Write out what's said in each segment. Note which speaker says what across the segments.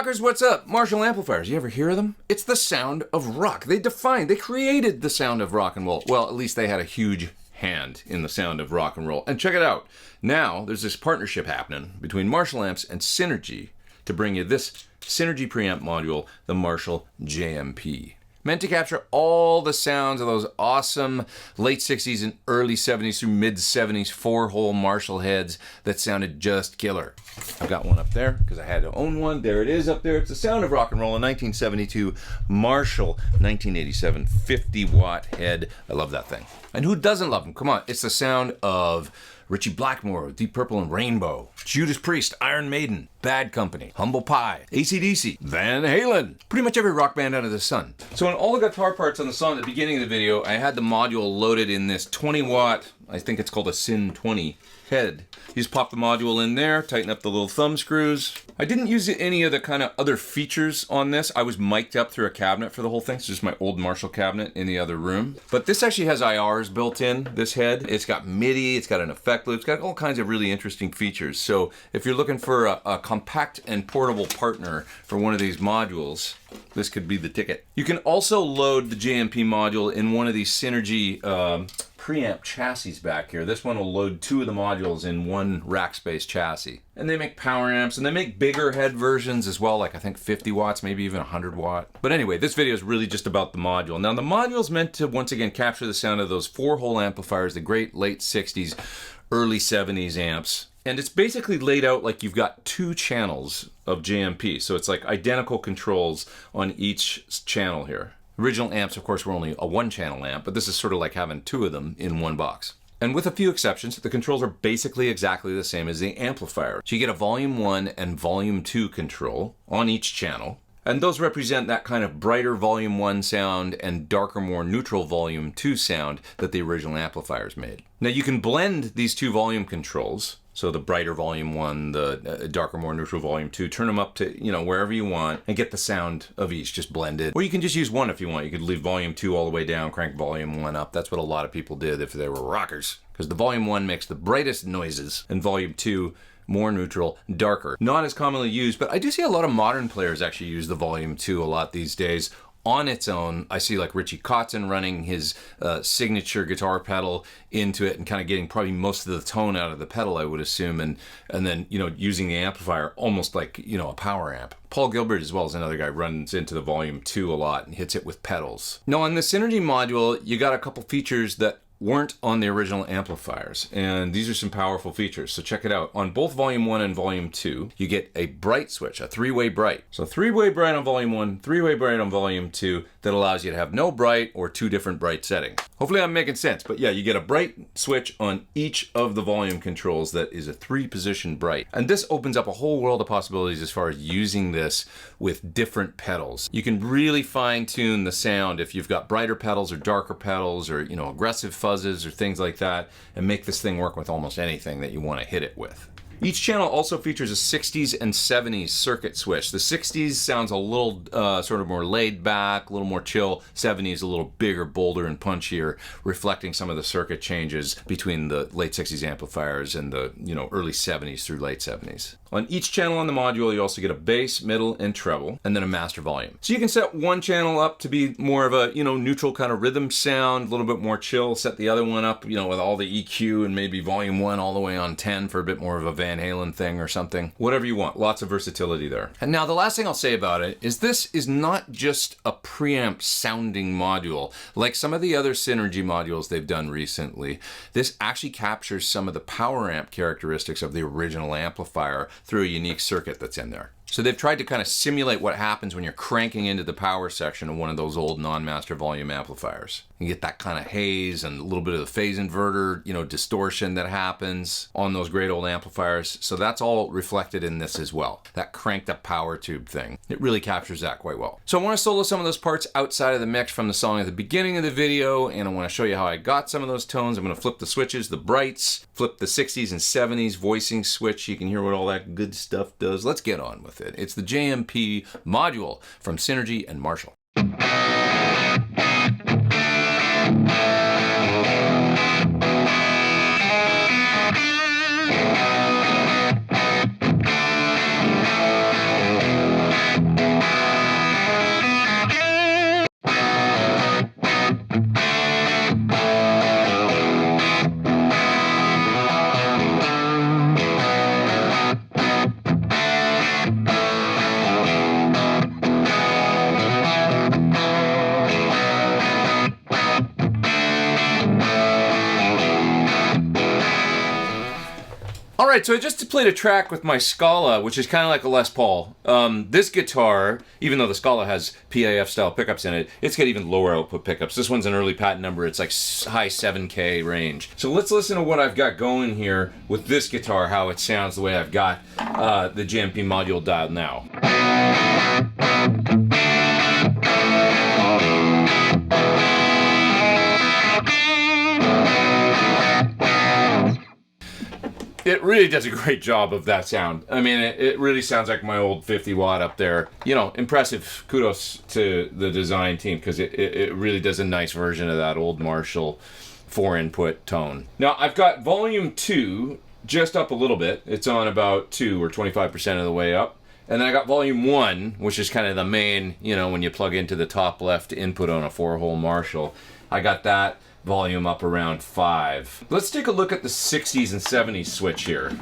Speaker 1: Rockers, what's up? Marshall amplifiers, you ever hear of them? It's the sound of rock. They created the sound of rock and roll. Well, at least they had a huge hand in the sound of rock and roll. And check it out. Now, there's this partnership happening between Marshall amps and Synergy to bring you this Synergy preamp module, the Marshall JMP. Meant to capture all the sounds of those awesome late 60s and early 70s through mid 70s 4-hole Marshall heads that sounded just killer. I've got one up there because I had to own one. There it is up there. It's the sound of rock and roll, a 1972 Marshall 1987 50-watt head. I love that thing. And who doesn't love them? Come on, it's the sound of Richie Blackmore, Deep Purple and Rainbow, Judas Priest, Iron Maiden, Bad Company, Humble Pie, AC/DC, Van Halen, pretty much every rock band under the sun. So in all the guitar parts on the song at the beginning of the video, I had the module loaded in this 20-watt, I think it's called a Syn 20 head. You just pop the module in there, tighten up the little thumb screws. I didn't use any of the kind of other features on this. I was mic'd up through a cabinet for the whole thing. It's just my old Marshall cabinet in the other room. But this actually has IRs built in, this head. It's got MIDI, it's got an effect loop, it's got all kinds of really interesting features. So if you're looking for a compact and portable partner for one of these modules, this could be the ticket. You can also load the JMP module in one of these Synergy preamp chassis back here. This one will load 2 of the modules in one rack space chassis. And they make power amps, and they make bigger head versions as well, like I think 50 watts, maybe even 100 watt. But anyway, this video is really just about the module. Now the module is meant to once again capture the sound of those 4-hole amplifiers, the great late 60s, early 70s amps. And it's basically laid out like you've got 2 channels of JMP. So it's like identical controls on each channel here. Original amps, of course, were only a 1-channel amp, but this is sort of like having 2 of them in one box. And with a few exceptions, the controls are basically exactly the same as the amplifier. So you get a volume 1 and volume 2 control on each channel. And those represent that kind of brighter volume 1 sound and darker, more neutral volume 2 sound that the original amplifiers made. Now you can blend these 2 volume controls. So the brighter volume 1, the darker, more neutral volume 2, turn them up to, wherever you want and get the sound of each just blended. Or you can just use one if you want. You could leave volume 2 all the way down, crank volume 1 up. That's what a lot of people did if they were rockers. Because the volume 1 makes the brightest noises and volume 2 more neutral, darker. Not as commonly used, but I do see a lot of modern players actually use the volume 2 a lot these days. On its own, I see like Richie Kotzen running his signature guitar pedal into it and kind of getting probably most of the tone out of the pedal, I would assume, and then using the amplifier almost like a power amp. Paul Gilbert as well as another guy runs into the volume 2 a lot and hits it with pedals. Now on the Synergy module, you got a couple features that weren't on the original amplifiers, and these are some powerful features, so check it out. On both volume 1 and volume 2, you get a bright switch, a 3-way bright. So 3-way bright on volume 1, 3-way bright on volume 2, that allows you to have no bright or 2 different bright settings. Hopefully I'm making sense, but yeah, you get a bright switch on each of the volume controls that is a 3-position bright. And this opens up a whole world of possibilities as far as using this with different pedals. You can really fine-tune the sound if you've got brighter pedals or darker pedals or aggressive fuzzes or things like that, and make this thing work with almost anything that you want to hit it with. Each channel also features a 60s and 70s circuit switch. The 60s sounds a little sort of more laid back, a little more chill. 70s a little bigger, bolder, and punchier, reflecting some of the circuit changes between the late 60s amplifiers and the early 70s through late 70s. On each channel on the module, you also get a bass, middle, and treble, and then a master volume. So you can set one channel up to be more of a neutral kind of rhythm sound, a little bit more chill. Set the other one up with all the EQ and maybe volume 1 all the way on 10 for a bit more of a Van Halen thing or something. Whatever you want. Lots of versatility there. And now the last thing I'll say about it is this is not just a preamp sounding module. Like some of the other Synergy modules they've done recently, this actually captures some of the power amp characteristics of the original amplifier through a unique circuit that's in there. So they've tried to kind of simulate what happens when you're cranking into the power section of one of those old non-master volume amplifiers. You get that kind of haze and a little bit of the phase inverter, distortion that happens on those great old amplifiers. So that's all reflected in this as well. That cranked up power tube thing. It really captures that quite well. So I want to solo some of those parts outside of the mix from the song at the beginning of the video, and I want to show you how I got some of those tones. I'm going to flip the switches, the brights, flip the 60s and 70s voicing switch. You can hear what all that good stuff does. Let's get on with it. It's the JMP module from Synergy and Marshall. All right, so I just played a track with my Scala, which is kind of like a Les Paul. This guitar, even though the Scala has PAF style pickups in it, it's got even lower output pickups. This one's an early patent number. It's like high 7K range. So let's listen to what I've got going here with this guitar, how it sounds the way I've got the JMP module dialed now. It really does a great job of that sound. I mean, it really sounds like my old 50 watt up there. You know, impressive. Kudos to the design team, because it really does a nice version of that old Marshall 4-input tone. Now, I've got volume 2 just up a little bit. It's on about 2 or 25% of the way up. And then I got volume 1, which is kind of the main, you know, when you plug into the top left input on a 4-hole Marshall. I got that volume up around 5. Let's take a look at the 60s and 70s switch here.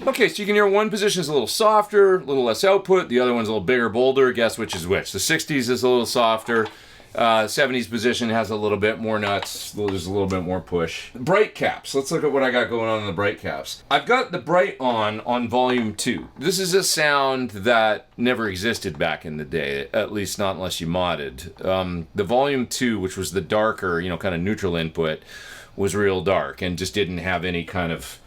Speaker 1: Okay, so you can hear one position is a little softer, a little less output. The other one's a little bigger, bolder. Guess which is which? The 60s is a little softer. 70s position has a little bit more nuts. There's a little bit more push. Bright caps. Let's look at what I got going on in the bright caps. I've got the bright on volume 2. This is a sound that never existed back in the day, at least not unless you modded. The volume 2, which was the darker, you know, kind of neutral input, was real dark and just didn't have any kind of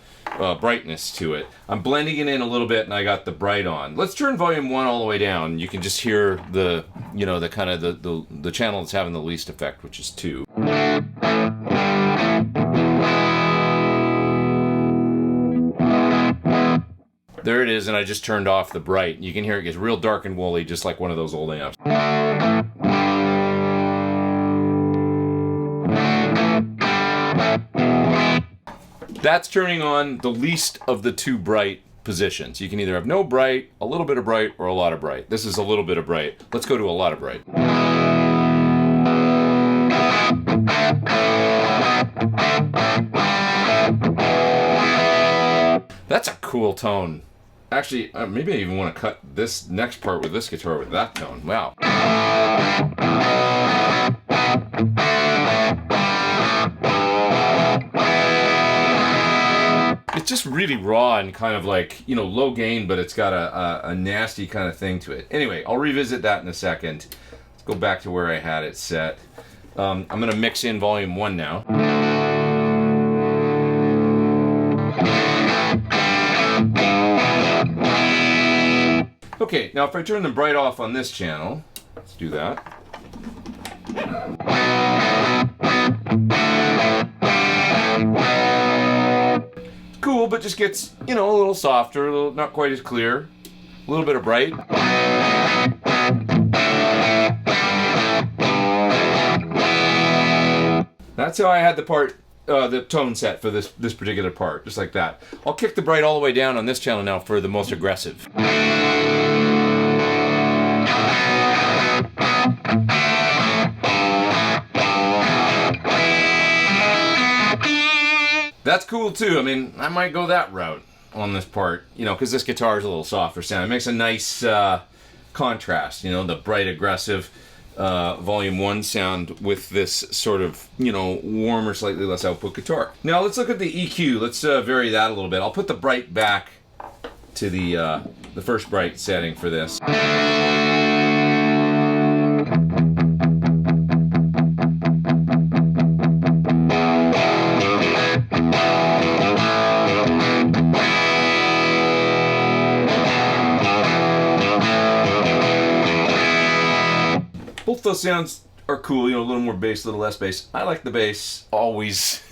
Speaker 1: brightness to it. I'm blending it in a little bit, and I got the bright on. Let's turn volume 1 all the way down. You can just hear the, you know, the kind of the channel that's having the least effect, which is 2. There it is, and I just turned off the bright. You can hear it gets real dark and woolly, just like one of those old amps. That's turning on the least of the 2 bright positions. You can either have no bright, a little bit of bright, or a lot of bright. This is a little bit of bright. Let's go to a lot of bright. That's a cool tone. Actually, maybe I even want to cut this next part with this guitar with that tone. Wow. It's just really raw and kind of like, you know, low gain, but it's got a nasty kind of thing to it. Anyway, I'll revisit that in a second. Let's go back to where I had it set. I'm going to mix in volume 1 now. Okay, now if I turn the bright off on this channel, let's do that. Cool, but just gets, you know, a little softer, a little not quite as clear, a little bit of bright. That's how I had the part, the tone set for this particular part, just like that. I'll kick the bright all the way down on this channel now for the most aggressive. That's cool too. I mean, I might go that route on this part, you know, because this guitar is a little softer sound. It makes a nice contrast, you know, the bright, aggressive volume 1 sound with this sort of, you know, warmer, slightly less output guitar. Now let's look at the EQ. Let's vary that a little bit. I'll put the bright back to the first bright setting for this. Both those sounds are cool, you know, a little more bass, a little less bass. I like the bass always.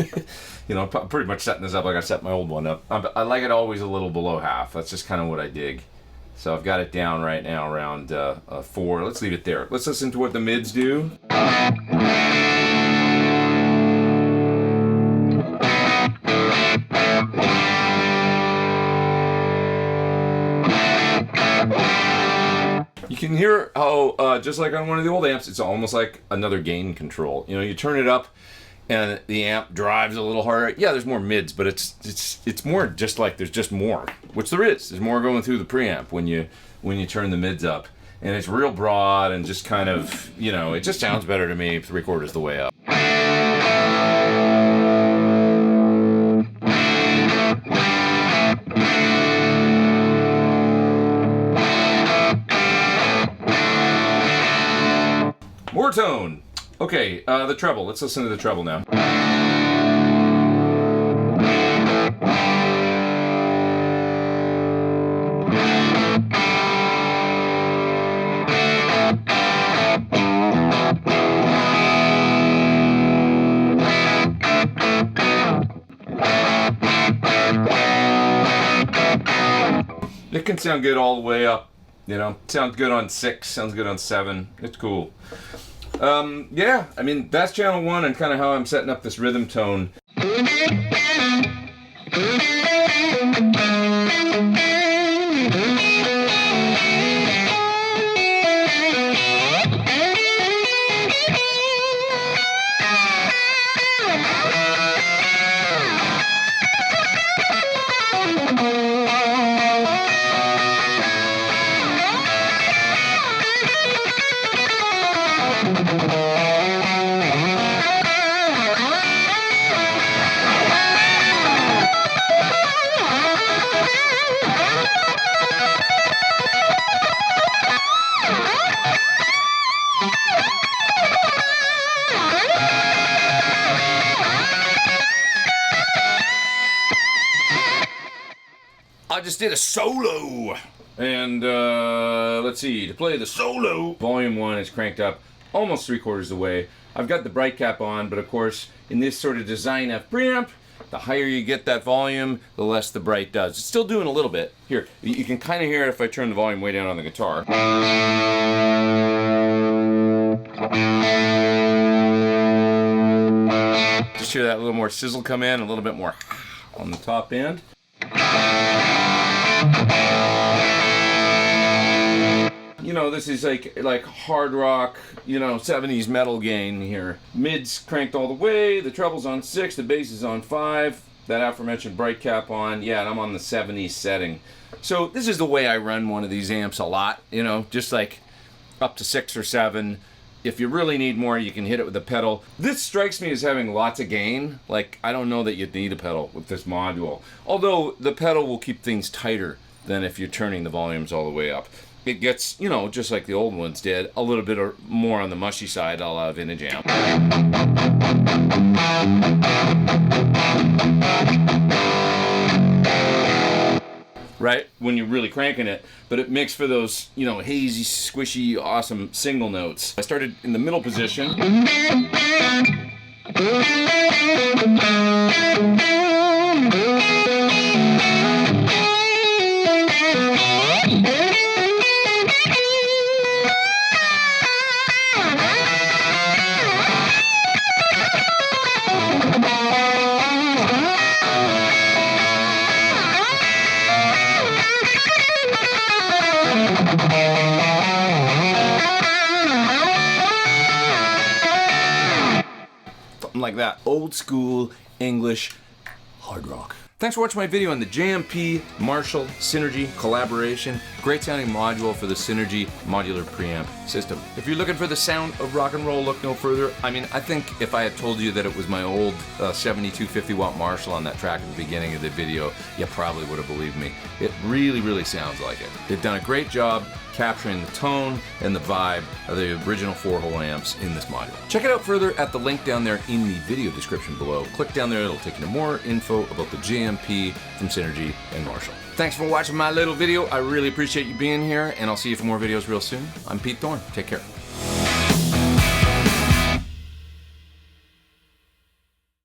Speaker 1: You know, I'm pretty much setting this up like I set my old one up. I like it always a little below half. That's just kind of what I dig. So I've got it down right now around 4. Let's leave it there. Let's listen to what the mids do. You can hear how, just like on one of the old amps, it's almost like another gain control. You know, you turn it up, and the amp drives a little harder. Yeah, there's more mids, but it's more just like there's just more, which there is. There's more going through the preamp when you turn the mids up, and it's real broad and just kind of, you know, it just sounds better to me 3/4 the way up. More tone. Okay, the treble. Let's listen to the treble now. It can sound good all the way up, you know. Sounds good on 6, sounds good on 7. It's cool. Yeah, I mean, that's channel 1 and kind of how I'm setting up this rhythm tone. I just did a solo, and let's see, to play the solo, volume 1 is cranked up almost 3/4 the way. I've got the bright cap on, but of course, in this sort of design F preamp, the higher you get that volume, the less the bright does. It's still doing a little bit. Here, you can kind of hear it if I turn the volume way down on the guitar. Just hear that little more sizzle come in, a little bit more on the top end. You know, this is like hard rock, you know, 70s metal gain here. Mids cranked all the way, the treble's on 6, the bass is on 5, that aforementioned bright cap on, yeah, and I'm on the 70s setting. So this is the way I run one of these amps a lot, you know, just like up to 6 or 7. If you really need more, you can hit it with a pedal. This strikes me as having lots of gain. Like, I don't know that you'd need a pedal with this module. Although, the pedal will keep things tighter than if you're turning the volumes all the way up. It gets, you know, just like the old ones did, a little bit more on the mushy side, a la Vintage Amp. Right? When you're really cranking it, but it makes for those, you know, hazy, squishy, awesome single notes. I started in the middle position. Something like that. Old school English hard rock. Thanks for watching my video on the JMP Marshall Synergy collaboration. Great sounding module for the Synergy Modular Preamp system. If you're looking for the sound of rock and roll, look no further. I mean, I think if I had told you that it was my old 7250 watt Marshall on that track at the beginning of the video, you probably would have believed me. It really, really sounds like it. They've done a great job capturing the tone and the vibe of the original 4-hole amps in this module. Check it out further at the link down there in the video description below. Click down there, it'll take you to more info about the JMP from Synergy and Marshall. Thanks for watching my little video. I really appreciate you being here, and I'll see you for more videos real soon. I'm Pete Thorne. Take care.